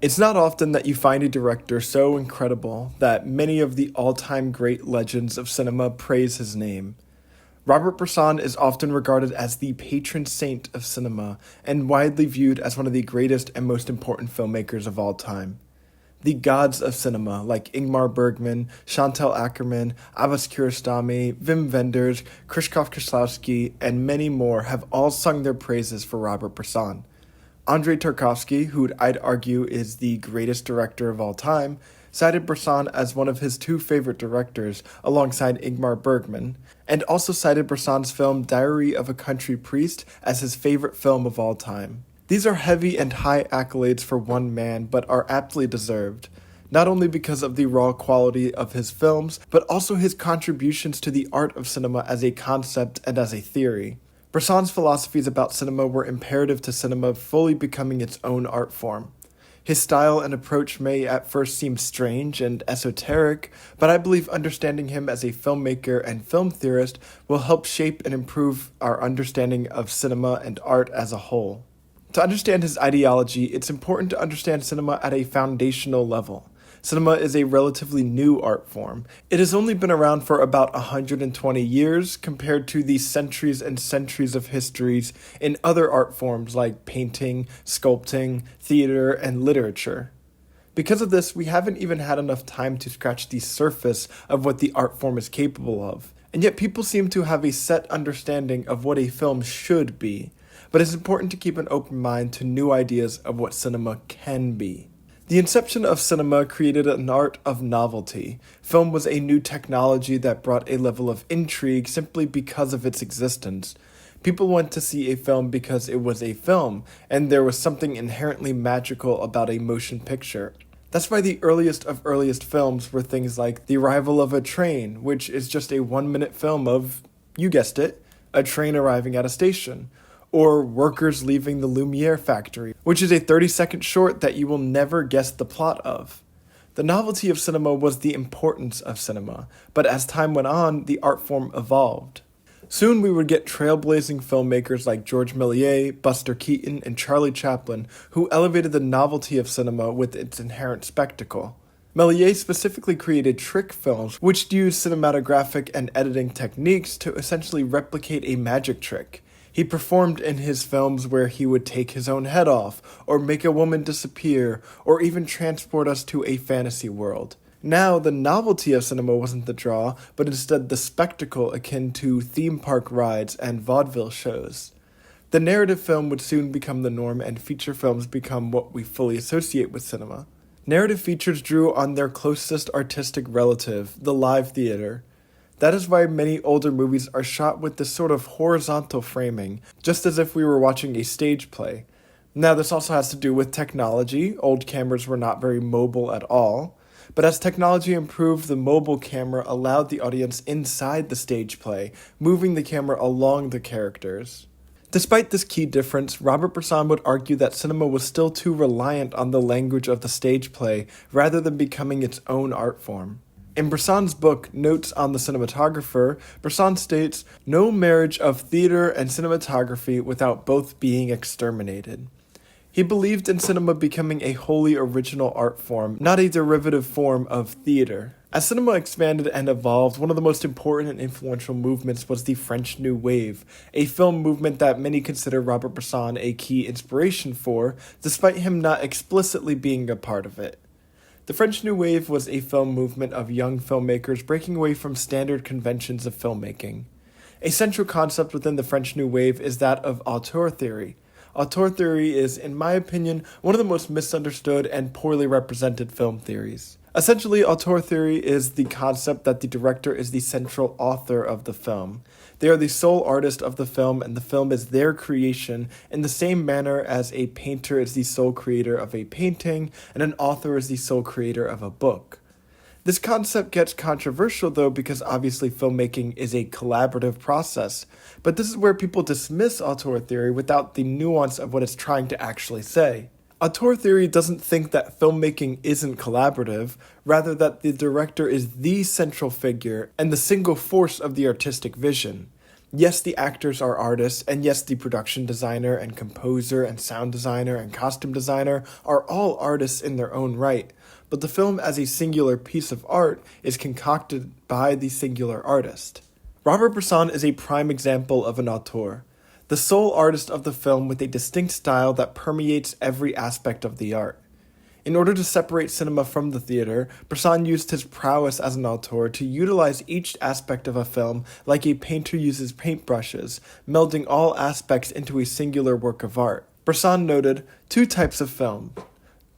It's not often that you find a director so incredible that many of the all-time great legends of cinema praise his name. Robert Bresson is often regarded as the patron saint of cinema and widely viewed as one of the greatest and most important filmmakers of all time. The gods of cinema, like Ingmar Bergman, Chantal Akerman, Abbas Kiarostami, Wim Wenders, Krzysztof Kieślowski, and many more have all sung their praises for Robert Bresson. Andrei Tarkovsky, who I'd argue is the greatest director of all time, cited Bresson as one of his two favorite directors alongside Ingmar Bergman, and also cited Bresson's film Diary of a Country Priest as his favorite film of all time. These are heavy and high accolades for one man, but are aptly deserved, not only because of the raw quality of his films, but also his contributions to the art of cinema as a concept and as a theory. Bresson's philosophies about cinema were imperative to cinema fully becoming its own art form. His style and approach may at first seem strange and esoteric, but I believe understanding him as a filmmaker and film theorist will help shape and improve our understanding of cinema and art as a whole. To understand his ideology, it's important to understand cinema at a foundational level. Cinema is a relatively new art form. It has only been around for about 120 years compared to the centuries and centuries of histories in other art forms like painting, sculpting, theater, and literature. Because of this, we haven't even had enough time to scratch the surface of what the art form is capable of. And yet people seem to have a set understanding of what a film should be. But it's important to keep an open mind to new ideas of what cinema can be. The inception of cinema created an art of novelty. Film was a new technology that brought a level of intrigue simply because of its existence. People went to see a film because it was a film, and there was something inherently magical about a motion picture. That's why the earliest of earliest films were things like The Arrival of a Train, which is just a 1-minute film of, you guessed it, a train arriving at a station. Or Workers Leaving the Lumiere Factory, which is a 30-second short that you will never guess the plot of. The novelty of cinema was the importance of cinema, but as time went on, the art form evolved. Soon we would get trailblazing filmmakers like George Méliès, Buster Keaton, and Charlie Chaplin, who elevated the novelty of cinema with its inherent spectacle. Méliès specifically created trick films, which used cinematographic and editing techniques to essentially replicate a magic trick. He performed in his films where he would take his own head off, or make a woman disappear, or even transport us to a fantasy world. Now, the novelty of cinema wasn't the draw, but instead the spectacle akin to theme park rides and vaudeville shows. The narrative film would soon become the norm, and feature films become what we fully associate with cinema. Narrative features drew on their closest artistic relative, the live theater. That is why many older movies are shot with this sort of horizontal framing, just as if we were watching a stage play. Now, this also has to do with technology. Old cameras were not very mobile at all. But as technology improved, the mobile camera allowed the audience inside the stage play, moving the camera along the characters. Despite this key difference, Robert Bresson would argue that cinema was still too reliant on the language of the stage play rather than becoming its own art form. In Bresson's book, Notes on the Cinematographer, Bresson states, "No marriage of theater and cinematography without both being exterminated." He believed in cinema becoming a wholly original art form, not a derivative form of theater. As cinema expanded and evolved, one of the most important and influential movements was the French New Wave, a film movement that many consider Robert Bresson a key inspiration for, despite him not explicitly being a part of it. The French New Wave was a film movement of young filmmakers breaking away from standard conventions of filmmaking. A central concept within the French New Wave is that of auteur theory. Auteur theory is, in my opinion, one of the most misunderstood and poorly represented film theories. Essentially, auteur theory is the concept that the director is the central author of the film. They are the sole artist of the film, and the film is their creation in the same manner as a painter is the sole creator of a painting, and an author is the sole creator of a book. This concept gets controversial, though, because obviously filmmaking is a collaborative process, but this is where people dismiss auteur theory without the nuance of what it's trying to actually say. Auteur theory doesn't think that filmmaking isn't collaborative, rather that the director is the central figure and the single force of the artistic vision. Yes, the actors are artists, and yes, the production designer and composer and sound designer and costume designer are all artists in their own right, but the film as a singular piece of art is concocted by the singular artist. Robert Bresson is a prime example of an auteur, the sole artist of the film with a distinct style that permeates every aspect of the art. In order to separate cinema from the theater, Bresson used his prowess as an auteur to utilize each aspect of a film like a painter uses paintbrushes, melding all aspects into a singular work of art. Bresson noted two types of film: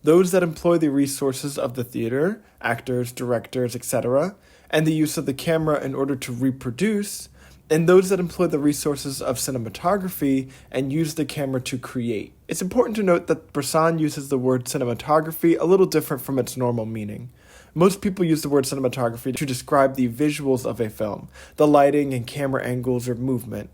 those that employ the resources of the theater, actors, directors, etc., and the use of the camera in order to reproduce, and those that employ the resources of cinematography and use the camera to create. It's important to note that Bresson uses the word cinematography a little different from its normal meaning. Most people use the word cinematography to describe the visuals of a film, the lighting and camera angles or movement.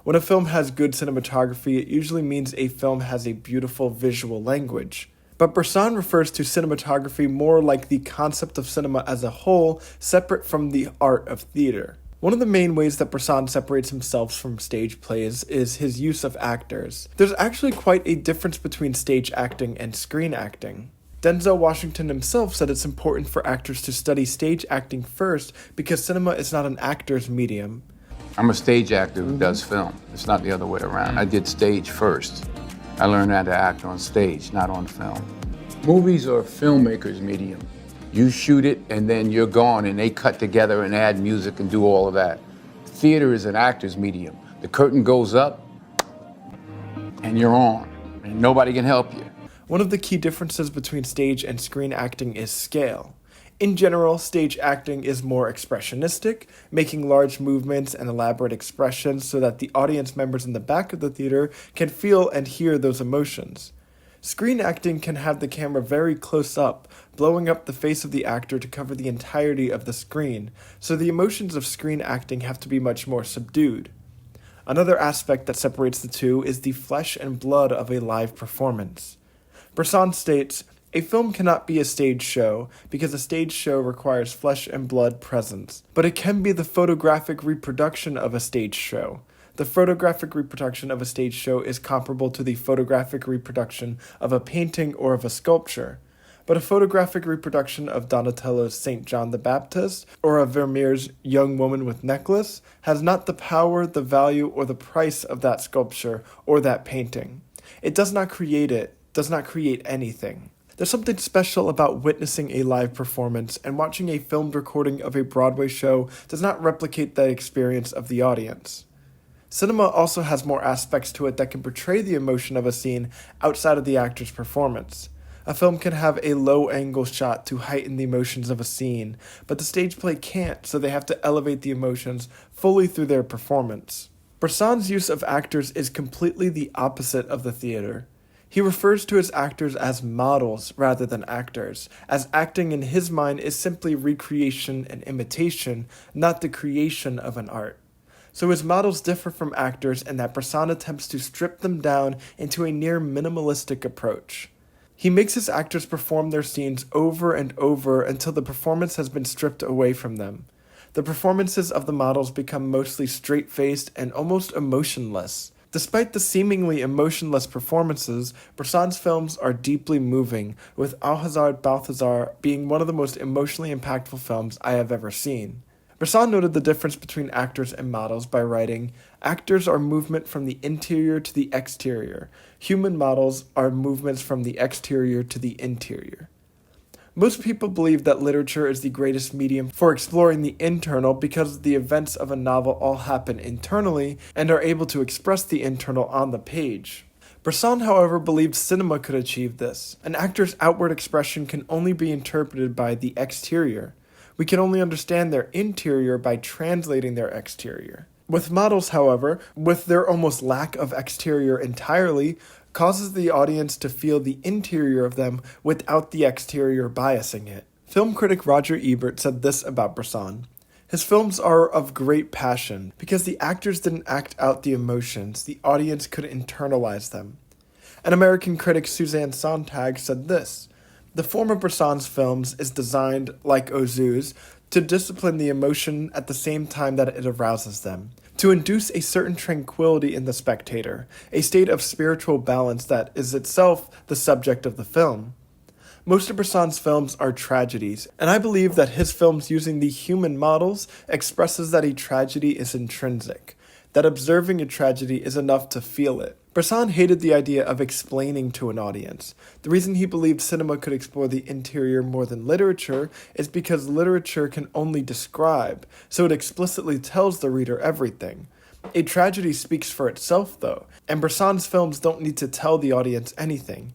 When a film has good cinematography, it usually means a film has a beautiful visual language. But Bresson refers to cinematography more like the concept of cinema as a whole, separate from the art of theater. One of the main ways that Bresson separates himself from stage plays is his use of actors. There's actually quite a difference between stage acting and screen acting. Denzel Washington himself said it's important for actors to study stage acting first because cinema is not an actor's medium. I'm a stage actor who does film. It's not the other way around. I did stage first. I learned how to act on stage, not on film. Movies are a filmmaker's medium. You shoot it, and then you're gone, and they cut together and add music and do all of that. Theater is an actor's medium. The curtain goes up, and you're on, and nobody can help you. One of the key differences between stage and screen acting is scale. In general, stage acting is more expressionistic, making large movements and elaborate expressions so that the audience members in the back of the theater can feel and hear those emotions. Screen acting can have the camera very close up, blowing up the face of the actor to cover the entirety of the screen, so the emotions of screen acting have to be much more subdued. Another aspect that separates the two is the flesh and blood of a live performance. Bresson states, "A film cannot be a stage show, because a stage show requires flesh and blood presence, but it can be the photographic reproduction of a stage show. The photographic reproduction of a stage show is comparable to the photographic reproduction of a painting or of a sculpture. But a photographic reproduction of Donatello's St. John the Baptist or of Vermeer's Young Woman with Necklace has not the power, the value, or the price of that sculpture or that painting. It does not create anything." There's something special about witnessing a live performance, and watching a filmed recording of a Broadway show does not replicate that experience of the audience. Cinema also has more aspects to it that can portray the emotion of a scene outside of the actor's performance. A film can have a low-angle shot to heighten the emotions of a scene, but the stage play can't, so they have to elevate the emotions fully through their performance. Bresson's use of actors is completely the opposite of the theater. He refers to his actors as models rather than actors, as acting in his mind is simply recreation and imitation, not the creation of an art. So his models differ from actors in that Bresson attempts to strip them down into a near minimalistic approach. He makes his actors perform their scenes over and over until the performance has been stripped away from them. The performances of the models become mostly straight-faced and almost emotionless. Despite the seemingly emotionless performances, Bresson's films are deeply moving, with Alcazar Balthazar being one of the most emotionally impactful films I have ever seen. Bresson noted the difference between actors and models by writing, "Actors are movement from the interior to the exterior. Human models are movements from the exterior to the interior." Most people believe that literature is the greatest medium for exploring the internal because the events of a novel all happen internally and are able to express the internal on the page. Bresson, however, believed cinema could achieve this. An actor's outward expression can only be interpreted by the exterior. We can only understand their interior by translating their exterior. With models, however, with their almost lack of exterior entirely, causes the audience to feel the interior of them without the exterior biasing it. Film critic Roger Ebert said this about Bresson: "His films are of great passion. Because the actors didn't act out the emotions, the audience could internalize them." An American critic, Suzanne Sontag, said this: "The form of Bresson's films is designed, like Ozu's, to discipline the emotion at the same time that it arouses them, to induce a certain tranquility in the spectator, a state of spiritual balance that is itself the subject of the film. Most of Bresson's films are tragedies, and I believe that his films using the human models expresses that a tragedy is intrinsic, that observing a tragedy is enough to feel it. Bresson hated the idea of explaining to an audience. The reason he believed cinema could explore the interior more than literature is because literature can only describe, so it explicitly tells the reader everything. A tragedy speaks for itself, though, and Bresson's films don't need to tell the audience anything.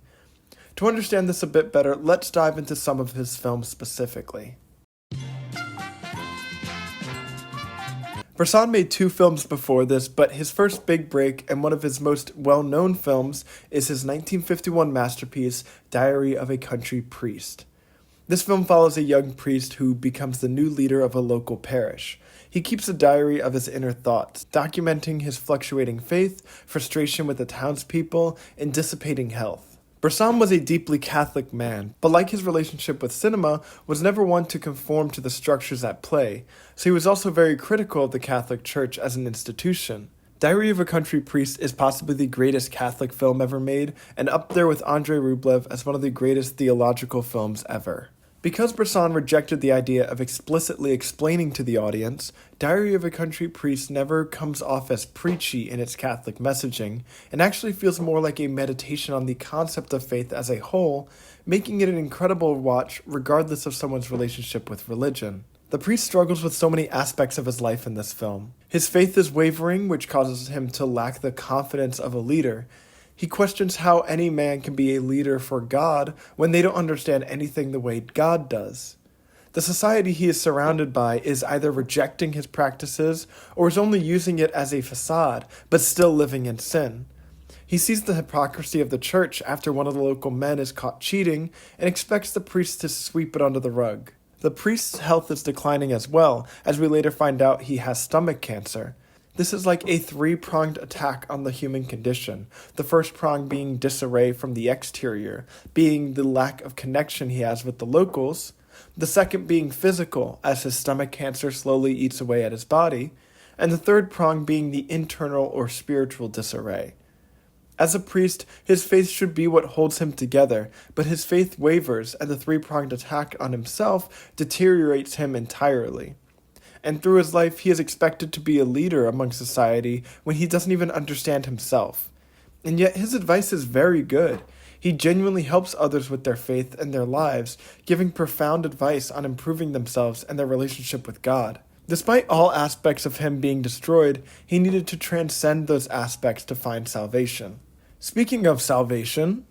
To understand this a bit better, let's dive into some of his films specifically. Bresson made 2 films before this, but his first big break and one of his most well-known films is his 1951 masterpiece, Diary of a Country Priest. This film follows a young priest who becomes the new leader of a local parish. He keeps a diary of his inner thoughts, documenting his fluctuating faith, frustration with the townspeople, and dissipating health. Bresson was a deeply Catholic man, but like his relationship with cinema, was never one to conform to the structures at play, so he was also very critical of the Catholic Church as an institution. Diary of a Country Priest is possibly the greatest Catholic film ever made, and up there with Andrei Rublev as one of the greatest theological films ever. Because Bresson rejected the idea of explicitly explaining to the audience, Diary of a Country Priest never comes off as preachy in its Catholic messaging, and actually feels more like a meditation on the concept of faith as a whole, making it an incredible watch regardless of someone's relationship with religion. The priest struggles with so many aspects of his life in this film. His faith is wavering, which causes him to lack the confidence of a leader. He questions how any man can be a leader for God when they don't understand anything the way God does. The society he is surrounded by is either rejecting his practices or is only using it as a facade, but still living in sin. He sees the hypocrisy of the church after one of the local men is caught cheating and expects the priest to sweep it under the rug. The priest's health is declining as well, as we later find out he has stomach cancer. This is like a 3-pronged attack on the human condition, the first prong being disarray from the exterior, being the lack of connection he has with the locals, the second being physical, as his stomach cancer slowly eats away at his body, and the third prong being the internal or spiritual disarray. As a priest, his faith should be what holds him together, but his faith wavers, and the 3-pronged attack on himself deteriorates him entirely. And through his life, he is expected to be a leader among society when he doesn't even understand himself. And yet his advice is very good. He genuinely helps others with their faith and their lives, giving profound advice on improving themselves and their relationship with God. Despite all aspects of him being destroyed, he needed to transcend those aspects to find salvation. Speaking of salvation,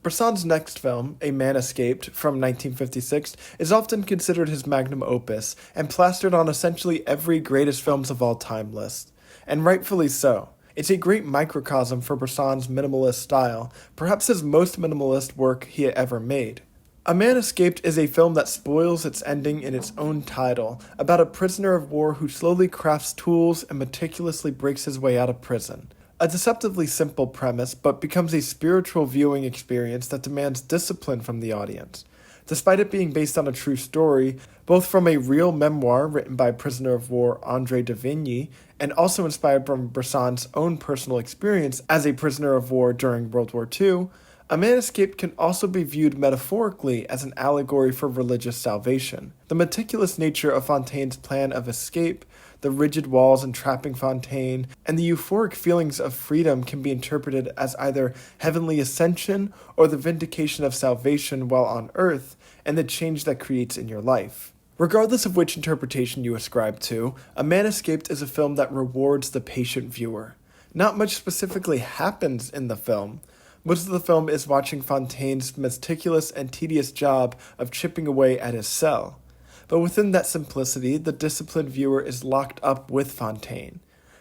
Bresson's next film, A Man Escaped, from 1956, is often considered his magnum opus and plastered on essentially every greatest films of all time list. And rightfully so. It's a great microcosm for Bresson's minimalist style, perhaps his most minimalist work he ever made. A Man Escaped is a film that spoils its ending in its own title, about a prisoner of war who slowly crafts tools and meticulously breaks his way out of prison. A deceptively simple premise, but becomes a spiritual viewing experience that demands discipline from the audience. Despite it being based on a true story, both from a real memoir written by prisoner of war André de Vigny, and also inspired from Bresson's own personal experience as a prisoner of war during World War II, A Man Escaped can also be viewed metaphorically as an allegory for religious salvation. The meticulous nature of Fontaine's plan of escape, the rigid walls entrapping Fontaine, and the euphoric feelings of freedom can be interpreted as either heavenly ascension or the vindication of salvation while on earth and the change that creates in your life. Regardless of which interpretation you ascribe to, A Man Escaped is a film that rewards the patient viewer. Not much specifically happens in the film. Most of the film is watching Fontaine's meticulous and tedious job of chipping away at his cell. But within that simplicity, the disciplined viewer is locked up with Fontaine.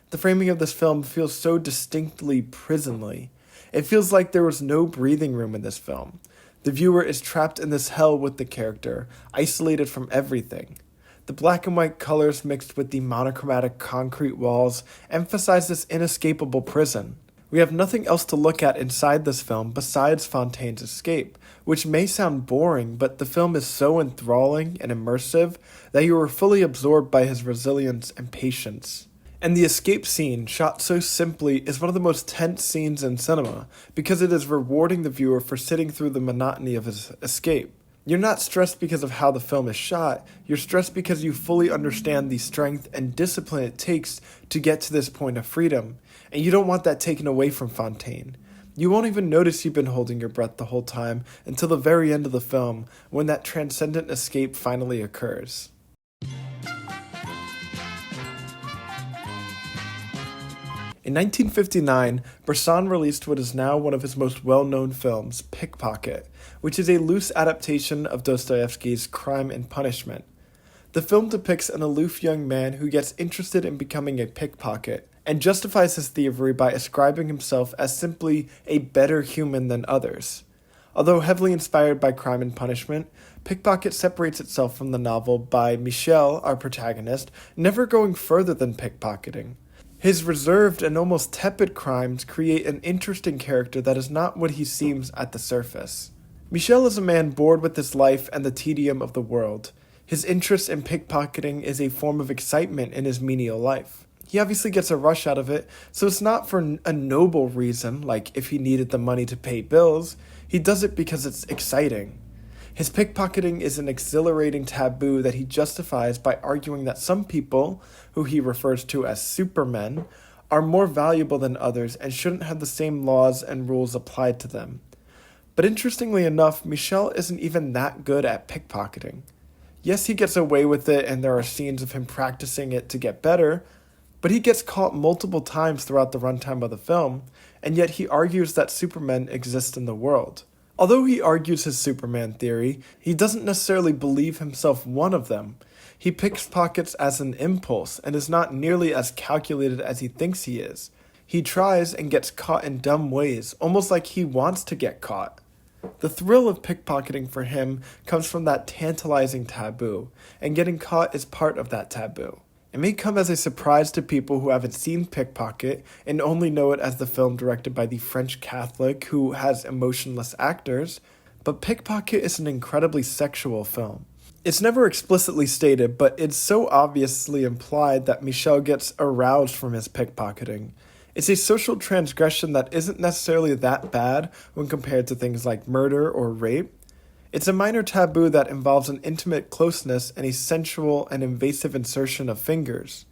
The framing of this film feels so distinctly prisonly. It feels like there was no breathing room in this film. The viewer is trapped in this hell with the character, isolated from everything. The black and white colors mixed with the monochromatic concrete walls emphasize this inescapable prison. We have nothing else to look at inside this film besides Fontaine's escape, which may sound boring, but the film is so enthralling and immersive that you are fully absorbed by his resilience and patience. And the escape scene, shot so simply, is one of the most tense scenes in cinema, because it is rewarding the viewer for sitting through the monotony of his escape. You're not stressed because of how the film is shot, you're stressed because you fully understand the strength and discipline it takes to get to this point of freedom, and you don't want that taken away from Fontaine. You won't even notice you've been holding your breath the whole time until the very end of the film, when that transcendent escape finally occurs. In 1959, Bresson released what is now one of his most well-known films, Pickpocket, which is a loose adaptation of Dostoevsky's Crime and Punishment. The film depicts an aloof young man who gets interested in becoming a pickpocket, and justifies his thievery by ascribing himself as simply a better human than others. Although heavily inspired by Crime and Punishment, Pickpocket separates itself from the novel by Michel, our protagonist, never going further than pickpocketing. His reserved and almost tepid crimes create an interesting character that is not what he seems at the surface. Michel is a man bored with his life and the tedium of the world. His interest in pickpocketing is a form of excitement in his menial life. He obviously gets a rush out of it, so it's not for a noble reason, like if he needed the money to pay bills. He does it because it's exciting. His pickpocketing is an exhilarating taboo that he justifies by arguing that some people, who he refers to as supermen, are more valuable than others and shouldn't have the same laws and rules applied to them. But interestingly enough, Michel isn't even that good at pickpocketing. Yes, he gets away with it and there are scenes of him practicing it to get better, but he gets caught multiple times throughout the runtime of the film, and yet he argues that supermen exist in the world. Although he argues his Superman theory, he doesn't necessarily believe himself one of them. He pickpockets as an impulse and is not nearly as calculated as he thinks he is. He tries and gets caught in dumb ways, almost like he wants to get caught. The thrill of pickpocketing for him comes from that tantalizing taboo, and getting caught is part of that taboo. It may come as a surprise to people who haven't seen Pickpocket and only know it as the film directed by the French Catholic who has emotionless actors, but Pickpocket is an incredibly sexual film. It's never explicitly stated, but it's so obviously implied that Michel gets aroused from his pickpocketing. It's a social transgression that isn't necessarily that bad when compared to things like murder or rape. It's a minor taboo that involves an intimate closeness and a sensual and invasive insertion of fingers.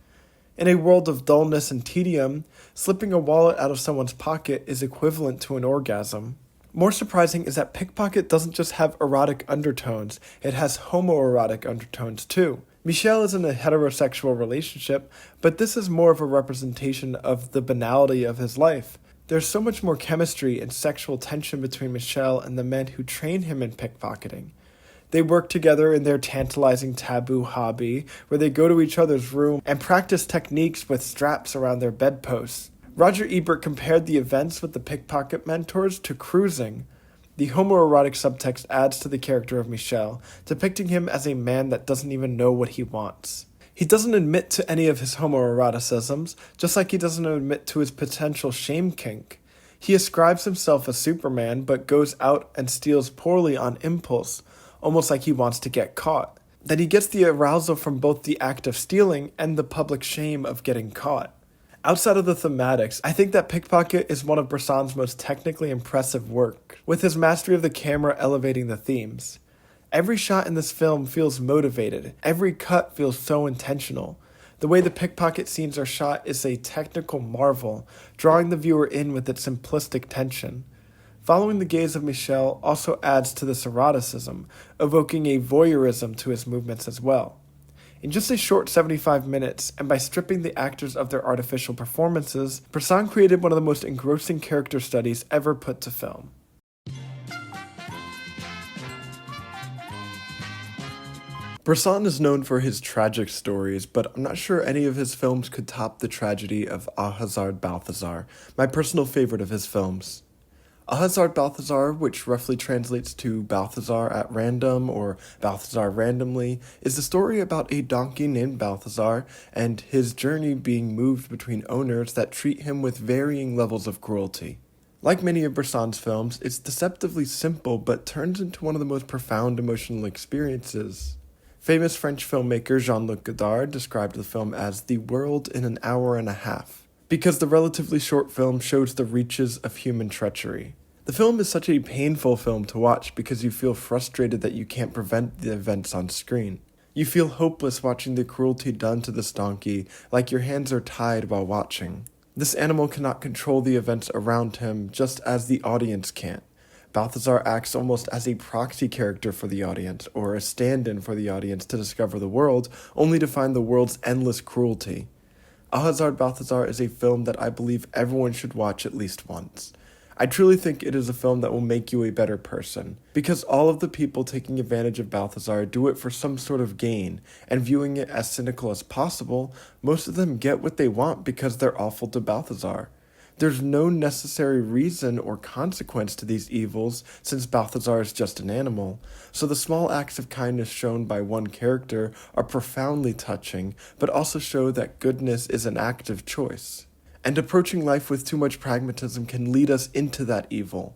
In a world of dullness and tedium, slipping a wallet out of someone's pocket is equivalent to an orgasm. More surprising is that Pickpocket doesn't just have erotic undertones, it has homoerotic undertones too. Michel is in a heterosexual relationship, but this is more of a representation of the banality of his life. There's so much more chemistry and sexual tension between Michel and the men who train him in pickpocketing. They work together in their tantalizing taboo hobby, where they go to each other's room and practice techniques with straps around their bedposts. Roger Ebert compared the events with the pickpocket mentors to cruising. The homoerotic subtext adds to the character of Michel, depicting him as a man that doesn't even know what he wants. He doesn't admit to any of his homoeroticisms, just like he doesn't admit to his potential shame kink. He ascribes himself as Superman, but goes out and steals poorly on impulse, almost like he wants to get caught. Then he gets the arousal from both the act of stealing and the public shame of getting caught. Outside of the thematics, I think that Pickpocket is one of Bresson's most technically impressive work, with his mastery of the camera elevating the themes. Every shot in this film feels motivated. Every cut feels so intentional. The way the pickpocket scenes are shot is a technical marvel, drawing the viewer in with its simplistic tension. Following the gaze of Michel also adds to this eroticism, evoking a voyeurism to his movements as well. In just a short 75 minutes, and by stripping the actors of their artificial performances, Bresson created one of the most engrossing character studies ever put to film. Bresson is known for his tragic stories, but I'm not sure any of his films could top the tragedy of Ahazard Balthazar, my personal favorite of his films. Ahazard Balthazar, which roughly translates to Balthazar at random or Balthazar randomly, is the story about a donkey named Balthazar and his journey being moved between owners that treat him with varying levels of cruelty. Like many of Bresson's films, it's deceptively simple but turns into one of the most profound emotional experiences. Famous French filmmaker Jean-Luc Godard described the film as the world in an hour and a half, because the relatively short film shows the reaches of human treachery. The film is such a painful film to watch because you feel frustrated that you can't prevent the events on screen. You feel hopeless watching the cruelty done to this donkey, like your hands are tied while watching. This animal cannot control the events around him, just as the audience can't. Balthazar acts almost as a proxy character for the audience, or a stand-in for the audience to discover the world, only to find the world's endless cruelty. Ahazard Balthazar is a film that I believe everyone should watch at least once. I truly think it is a film that will make you a better person, because all of the people taking advantage of Balthazar do it for some sort of gain, and viewing it as cynical as possible, most of them get what they want because they're awful to Balthazar. There's no necessary reason or consequence to these evils, since Balthazar is just an animal, so the small acts of kindness shown by one character are profoundly touching, but also show that goodness is an active choice. And approaching life with too much pragmatism can lead us into that evil.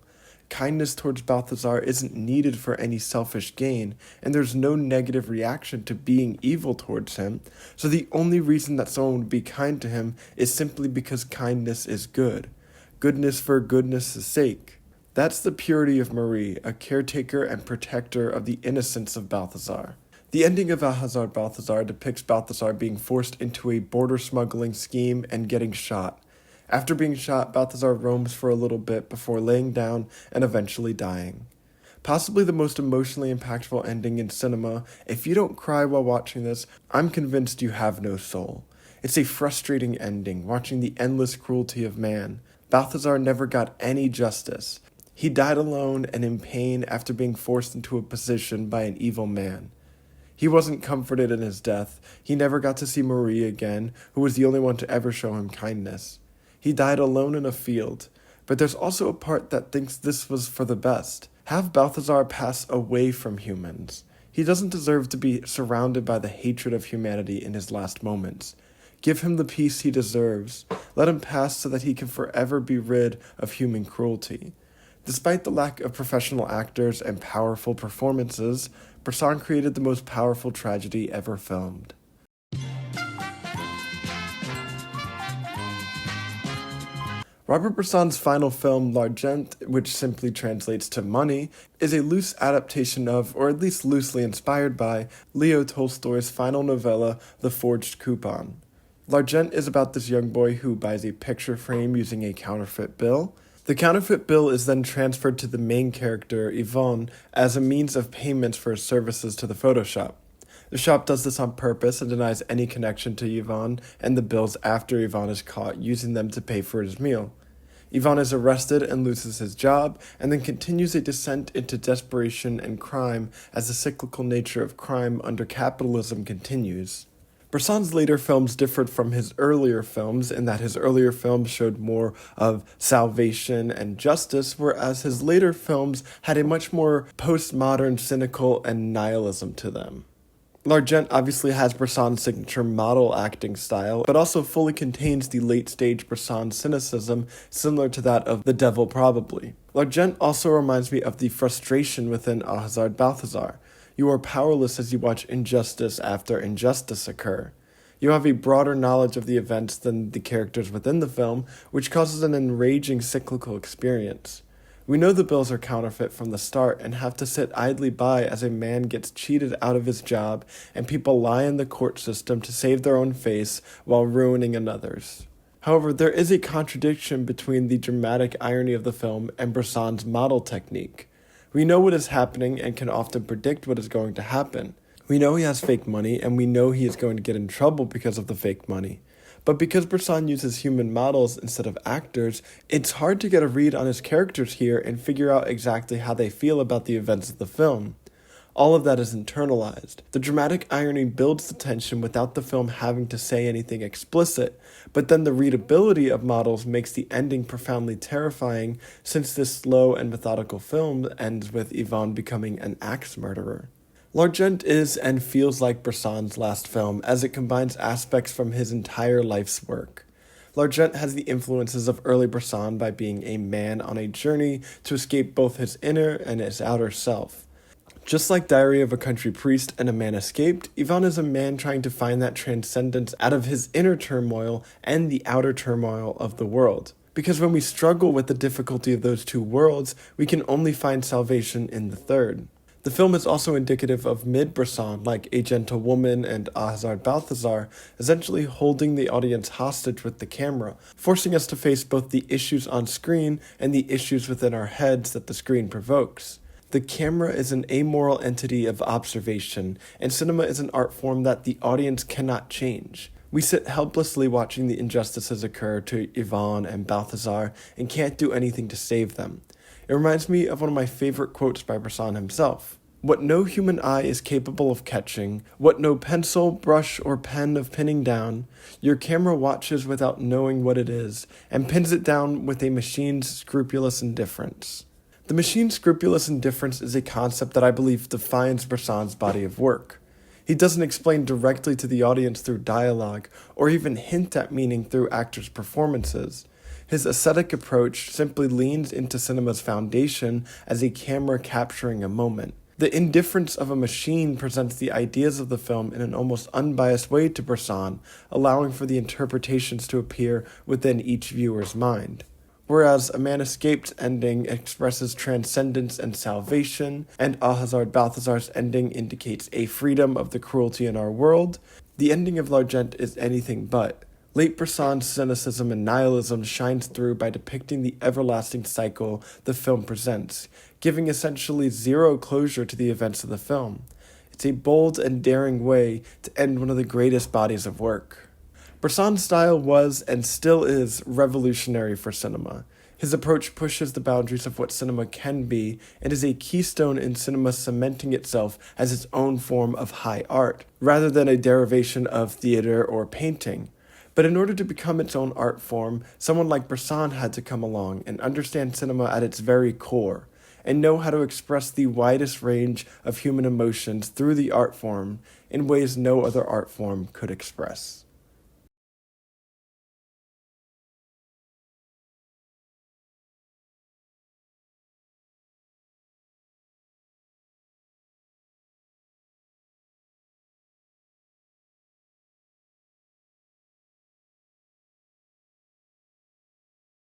Kindness towards Balthazar isn't needed for any selfish gain, and there's no negative reaction to being evil towards him, so the only reason that someone would be kind to him is simply because kindness is good. Goodness for goodness' sake. That's the purity of Marie, a caretaker and protector of the innocence of Balthazar. The ending of Ahazard Balthazar depicts Balthazar being forced into a border smuggling scheme and getting shot. After being shot, Balthazar roams for a little bit before laying down and eventually dying. Possibly the most emotionally impactful ending in cinema. If you don't cry while watching this, I'm convinced you have no soul. It's a frustrating ending, watching the endless cruelty of man. Balthazar never got any justice. He died alone and in pain after being forced into a position by an evil man. He wasn't comforted in his death. He never got to see Marie again, who was the only one to ever show him kindness. He died alone in a field, but there's also a part that thinks this was for the best. Have Balthazar pass away from humans. He doesn't deserve to be surrounded by the hatred of humanity in his last moments. Give him the peace he deserves. Let him pass so that he can forever be rid of human cruelty. Despite the lack of professional actors and powerful performances, Bresson created the most powerful tragedy ever filmed. Robert Bresson's final film, L'Argent, which simply translates to Money, is a loose adaptation of, or at least loosely inspired by, Leo Tolstoy's final novella, The Forged Coupon. L'Argent is about this young boy who buys a picture frame using a counterfeit bill. The counterfeit bill is then transferred to the main character, Yvonne, as a means of payments for his services to the photo shop. The shop does this on purpose and denies any connection to Yvonne and the bills after Yvonne is caught using them to pay for his meal. Yvonne is arrested and loses his job, and then continues a descent into desperation and crime as the cyclical nature of crime under capitalism continues. Bresson's later films differed from his earlier films in that his earlier films showed more of salvation and justice, whereas his later films had a much more postmodern, cynical, and nihilism to them. L'Argent obviously has Bresson's signature model acting style, but also fully contains the late-stage Bresson cynicism similar to that of The Devil Probably. L'Argent also reminds me of the frustration within Ahazard Balthazar. You are powerless as you watch injustice after injustice occur. You have a broader knowledge of the events than the characters within the film, which causes an enraging cyclical experience. We know the bills are counterfeit from the start and have to sit idly by as a man gets cheated out of his job and people lie in the court system to save their own face while ruining another's. However, there is a contradiction between the dramatic irony of the film and Bresson's model technique. We know what is happening and can often predict what is going to happen. We know he has fake money and we know he is going to get in trouble because of the fake money. But because Bresson uses human models instead of actors, it's hard to get a read on his characters here and figure out exactly how they feel about the events of the film. All of that is internalized. The dramatic irony builds the tension without the film having to say anything explicit, but then the readability of models makes the ending profoundly terrifying, since this slow and methodical film ends with Yvonne becoming an axe murderer. L'Argent is and feels like Bresson's last film, as it combines aspects from his entire life's work. L'Argent has the influences of early Bresson by being a man on a journey to escape both his inner and his outer self. Just like Diary of a Country Priest and A Man Escaped, Yvonne is a man trying to find that transcendence out of his inner turmoil and the outer turmoil of the world. Because when we struggle with the difficulty of those two worlds, we can only find salvation in the third. The film is also indicative of mid-Bresson, like A Gentle Woman and Ahazard Balthazar, essentially holding the audience hostage with the camera, forcing us to face both the issues on screen and the issues within our heads that the screen provokes. The camera is an amoral entity of observation, and cinema is an art form that the audience cannot change. We sit helplessly watching the injustices occur to Yvonne and Balthazar and can't do anything to save them. It reminds me of one of my favorite quotes by Bresson himself. "What no human eye is capable of catching, what no pencil, brush, or pen of pinning down, your camera watches without knowing what it is, and pins it down with a machine's scrupulous indifference." The machine's scrupulous indifference is a concept that I believe defines Bresson's body of work. He doesn't explain directly to the audience through dialogue, or even hint at meaning through actors' performances. His aesthetic approach simply leans into cinema's foundation as a camera capturing a moment. The indifference of a machine presents the ideas of the film in an almost unbiased way to Bresson, allowing for the interpretations to appear within each viewer's mind. Whereas A Man Escaped's ending expresses transcendence and salvation, and Ahazard Balthazar's ending indicates a freedom of the cruelty in our world, the ending of L'Argent is anything but. Late Bresson's cynicism and nihilism shines through by depicting the everlasting cycle the film presents, giving essentially zero closure to the events of the film. It's a bold and daring way to end one of the greatest bodies of work. Bresson's style was, and still is, revolutionary for cinema. His approach pushes the boundaries of what cinema can be, and is a keystone in cinema cementing itself as its own form of high art, rather than a derivation of theater or painting. But in order to become its own art form, someone like Bresson had to come along and understand cinema at its very core, and know how to express the widest range of human emotions through the art form in ways no other art form could express.